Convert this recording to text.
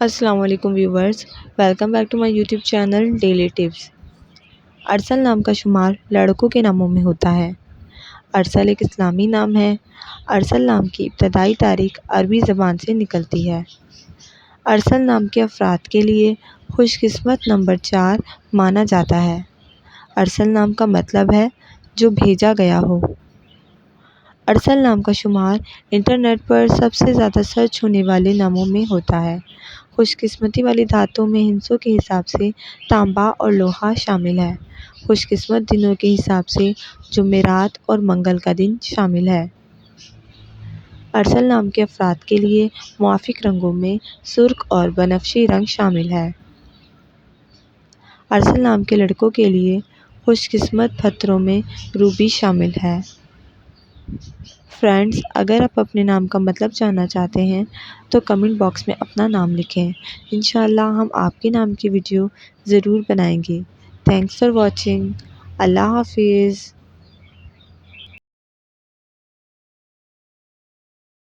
السلام علیکم viewers, welcome back to my YouTube channel daily tips. Arsal نام کا شمار لڑکوں کے ناموں میں ہوتا ہے۔ ارسل ایک اسلامی نام ہے۔ ارسل نام کی ابتدائی تاریخ عربی زبان سے نکلتی ہے۔ ارسل نام کے افراد کے لیے خوش قسمت نمبر 4 مانا جاتا ہے۔ ارسل نام کا مطلب ہے جو بھیجا گیا ہو۔ ارسل نام کا شمار انٹرنیٹ پر سب سے زیادہ سرچ ہونے والے ناموں میں ہوتا ہے۔ خوش قسمتی والی دھاتوں میں ہندسوں کے حساب سے تانبا اور لوہا شامل ہے۔ خوش قسمت دنوں کے حساب سے جمعرات اور منگل کا دن شامل ہے۔ ارسل نام کے افراد کے لیے موافق رنگوں میں سرخ اور بنفشی رنگ شامل ہے۔ ارسل نام کے لڑکوں کے لیے خوش قسمت پتھروں میں روبی شامل ہے۔ فرینڈز، اگر آپ اپنے نام کا مطلب جاننا چاہتے ہیں تو کمنٹ باکس میں اپنا نام لکھیں۔ انشاءاللہ ہم آپ کے نام کی ویڈیو ضرور بنائیں گے۔ Thanks for watching. اللہ حافظ۔